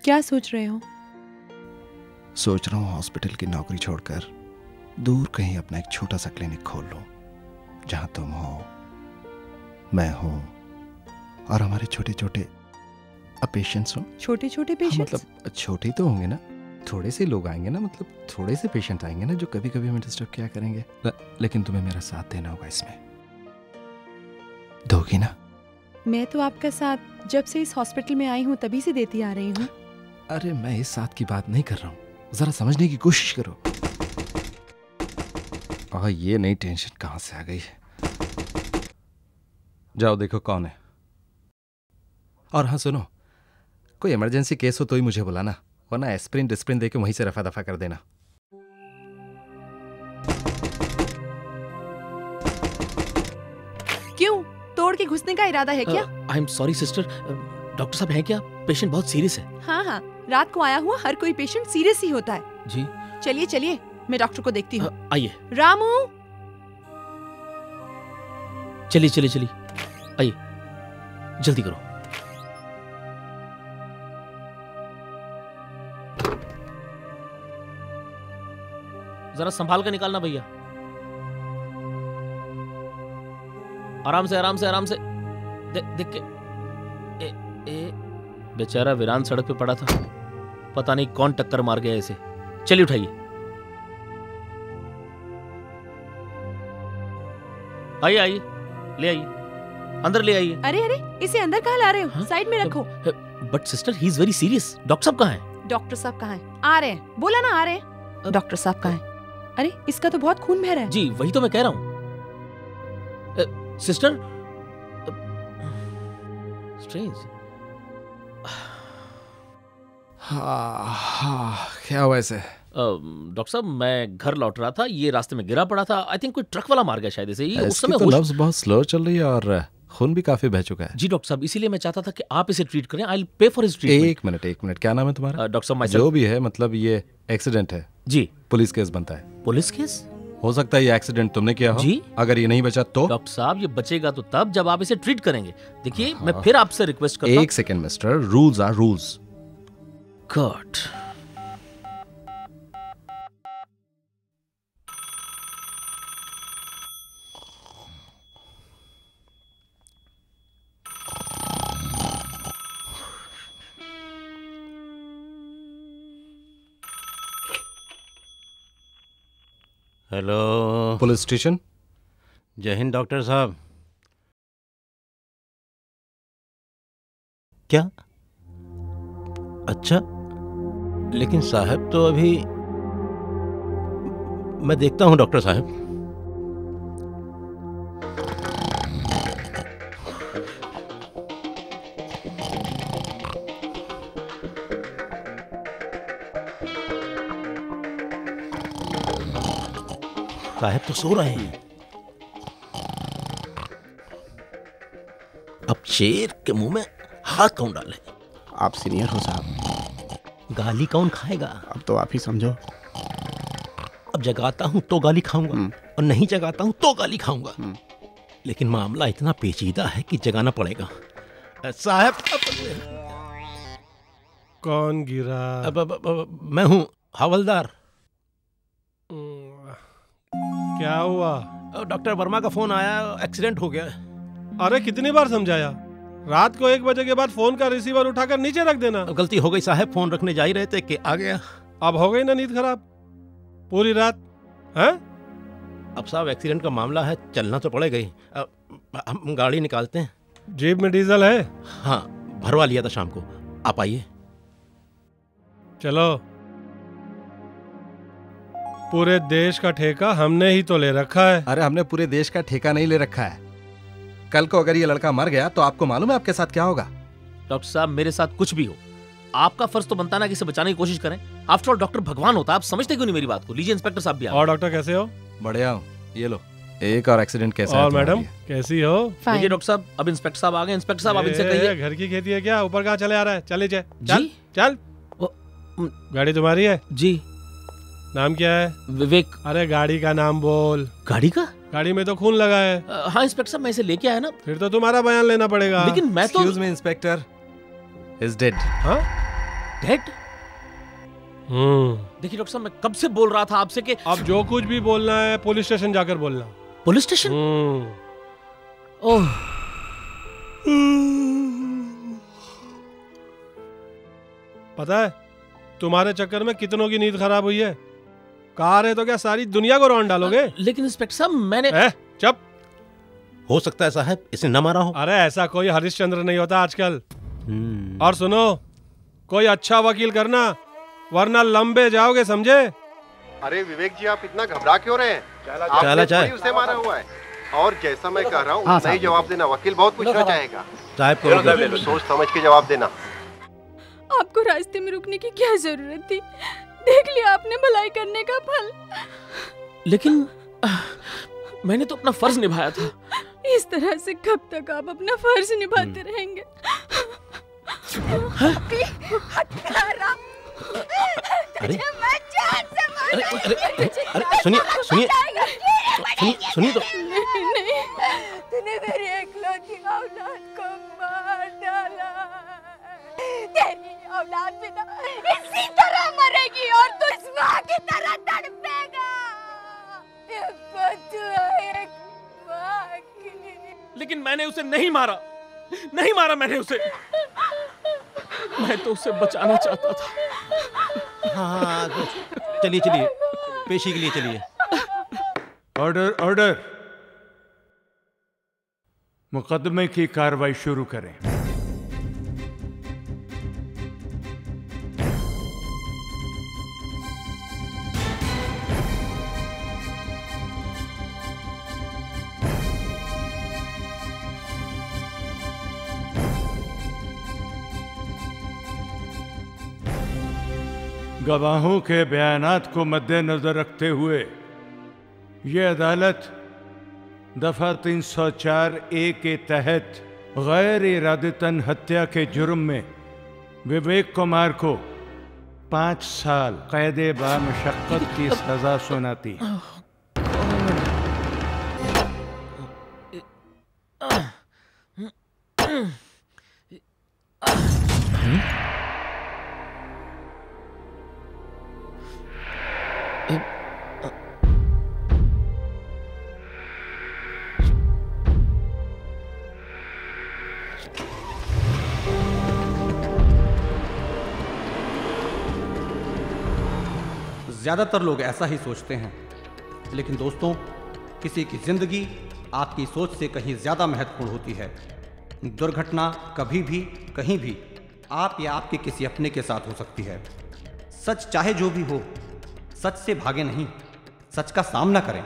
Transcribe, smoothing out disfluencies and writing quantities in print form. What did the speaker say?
क्या सोच रहे हो? सोच रहा हूँ हॉस्पिटल की नौकरी छोड़कर दूर कहीं अपना एक छोटा सा क्लिनिक खोल लूं, जहां तुम हो, मैं हूं और हमारे छोटे छोटे पेशेंट्स हो। छोटे छोटे पेशेंट्स? मतलब छोटे तो होंगे ना, थोड़े से लोग आएंगे ना, मतलब थोड़े से पेशेंट आएंगे ना जो कभी कभी हमें डिस्टर्ब किया करेंगे। लेकिन तुम्हें मेरा साथ देना होगा इसमें, दोगी ना? मैं तो आपका साथ जब से इस हॉस्पिटल में आई हूँ तभी से देती आ रही हूँ। अरे मैं इस साथ की बात नहीं कर रहा हूँ, जरा समझने की कोशिश करो। ये नई टेंशन कहां से आ गई है। जाओ देखो कौन है। और हाँ सुनो, कोई इमरजेंसी केस हो तो ही मुझे बुलाना, वरना एस्प्रिन डिस्प्रिन देके वहीं से रफा दफा कर देना। क्यों, तोड़ के घुसने का इरादा है क्या? I am sorry sister, doctor साहब हैं क्या? पेशेंट बहुत सीरियस है। हाँ हाँ, रात को आया हुआ हर कोई पेशेंट सीरियस ही होता है। जी चलिए चलिए, मैं डॉक्टर को देखती हूँ। आइए। रामू, चलिए चलिए चलिए, आइए जल्दी करो। जरा संभाल कर निकालना भैया, आराम से आराम से आराम से। देख के बेचारा वीरान सड़क पे पड़ा था, पता नहीं कौन टक्कर मार गया इसे। चलिए उठाइए। आइए आइए, ले आइए, अंदर ले आइए। अरे अरे, इसे अंदर कहाँ ला रहे हो? साइड में रखो। But sister, he is very serious. Doctor साहब कहाँ हैं? डॉक्टर साहब कहाँ हैं? आ रहे हैं, बोला ना आ रहे हैं। डॉक्टर साहब कहाँ हैं? अरे इसका तो बहुत खून बह रहा है। जी वही तो मैं कह रहा हूँ। Sister, strange. क्या हुआ ऐसे? डॉक्टर साहब, मैं घर लौट रहा था, ये रास्ते में गिरा पड़ा था। आई थिंक कोई ट्रक वाला मार गया शायद इसे। उस समय तो लव्स बहुत स्लो चल रही है और खून भी काफी बह चुका है। जी डॉक्टर साहब, इसीलिए मैं चाहता था कि आप इसे ट्रीट करें। I will pay for his treatment. एक मिनट, क्या नाम है तुम्हारा? डॉक्टर साहब, जो भी है, मतलब ये एक्सीडेंट है। जी। पुलिस केस बनता है। Police case? हो सकता है ये एक्सीडेंट तुमने किया हो। जी। अगर ये नहीं बचा तो? डॉक्टर साहब, ये बचेगा तो तब जब आप इसे ट्रीट करेंगे। देखिए, मैं फिर आपसे रिक्वेस्ट करता हूं। एक second mister, rules are rules. God. Hello, police station. जय हिंद डॉक्टर साहब। क्या? अच्छा, लेकिन साहब तो अभी। मैं देखता हूं डॉक्टर साहब। साहब तो सो रहे हैं। अब शेर के मुंह में हाथ कौन डाले? आप सीनियर हो साहब। गाली कौन खाएगा? अब तो आप ही समझो। अब जगाता हूं तो गाली खाऊंगा और नहीं जगाता हूं तो गाली खाऊंगा। लेकिन मामला इतना पेचीदा है कि जगाना पड़ेगा। साहब, कौन गिरा? मैं हूं हवलदार। क्या हुआ? डॉक्टर वर्मा का फोन आया, एक्सीडेंट हो गया। अरे कितनी बार समझाया, रात को 1 बजे के बाद फोन का रिसीवर उठाकर नीचे रख देना। गलती हो गई साहब, फोन रखने जा ही रहे थे कि आ गया। अब हो गई ना नींद खराब पूरी रात? हैं? अब साहब एक्सीडेंट का मामला है, चलना तो पड़ेगा ही। हम गाड़ी निकालते हैं। जीप में डीजल है? हाँ, भरवा लिया था शाम को। आप आइए। चलो, पूरे देश का ठेका हमने ही तो ले रखा है। अरे हमने पूरे देश का ठेका नहीं ले रखा है। कल को अगर ये लड़का मर गया तो आपको मालूम है आपके साथ क्या होगा? डॉक्टर साहब, मेरे साथ कुछ भी हो, आपका फर्ज तो बनता ना कि इसे बचाने की कोशिश करें। आफ्टर ऑल डॉक्टर भगवान होता है, आप समझते क्यों नहीं मेरी बात को? लीजिए इंस्पेक्टर साहब भी। और डॉक्टर कैसे हो? बढ़िया हूँ, ये लो। एक और एक्सीडेंट कैसा? और मैडम कैसी हो? देखिए डॉक्टर साहब, अब इंस्पेक्टर साहब आ गए। इंस्पेक्टर साहब, आप इनसे कहिए। घर की खेती है क्या? ऊपर कहाँ चले आ रहा है? चल नीचे जी। चल। गाड़ी तुम्हारी है? जी। नाम क्या है? विवेक। अरे गाड़ी का नाम बोल। गाड़ी का? गाड़ी में तो खून लगा है। हाँ इंस्पेक्टर साहब, मैं इसे लेके आया ना। फिर तो तुम्हारा बयान लेना पड़ेगा। लेकिन मैं तो। Excuse me, inspector, is dead। हाँ? डेड? देखिए डॉक्टर साहब, मैं कब से बोल रहा था आपसे कि अब जो कुछ भी बोलना है पुलिस स्टेशन जाकर बोलना। Police station? ओह, पता है तुम्हारे चक्कर में कितनों की नींद खराब हुई है। कार है तो क्या सारी दुनिया को रौंद डालोगे? लेकिन इंस्पेक्टर साहब मैंने चुप। हो सकता है साहब इसने न मारा हो। अरे ऐसा कोई हरिश्चंद्र नहीं होता आजकल। और सुनो, कोई अच्छा वकील करना वरना लंबे जाओगे, समझे? अरे विवेक जी, आप इतना घबरा क्यों रहे हैं? चाला चाय उसे मारा हुआ है। और जैसा मैं कह रहा हूँ सही जवाब देना, वकील बहुत पूछना चाहेगा। साहब को सोच समझ के जवाब देना। आपको रास्ते में रुकने की क्या जरूरत थी? देख लिया आपने भलाई करने का फल। लेकिन मैंने तो अपना फर्ज निभाया था। इस तरह से कब तक आप अपना फर्ज निभाते रहेंगे? अरे सुनिए सुनिए सुनिए तो। नहीं, तूने मेरी इकलौती औलाद को मार डाला। तेरी औलाद भी ना इसी तरह मरेगी और तू इस माँ की तरह तड़पेगा। एक माँ की। लेकिन मैंने उसे नहीं मारा, नहीं मारा मैंने उसे। मैं तो उसे बचाना चाहता था। हाँ चलिए चलिए, पेशी के लिए चलिए। ऑर्डर ऑर्डर, मुकदमे की कार्रवाई शुरू करें। गवाहों के बयानात को मद्देनजर रखते हुए ये अदालत दफा 304A के तहत गैर इरादतन हत्या के जुर्म में विवेक कुमार को 5 साल कैद बामशक्कत की सजा सुनाती है। ज़्यादातर लोग ऐसा ही सोचते हैं, लेकिन दोस्तों, किसी की जिंदगी आपकी सोच से कहीं ज़्यादा महत्वपूर्ण होती है। दुर्घटना कभी भी कहीं भी आप या आपके किसी अपने के साथ हो सकती है। सच चाहे जो भी हो, सच से भागे नहीं, सच का सामना करें।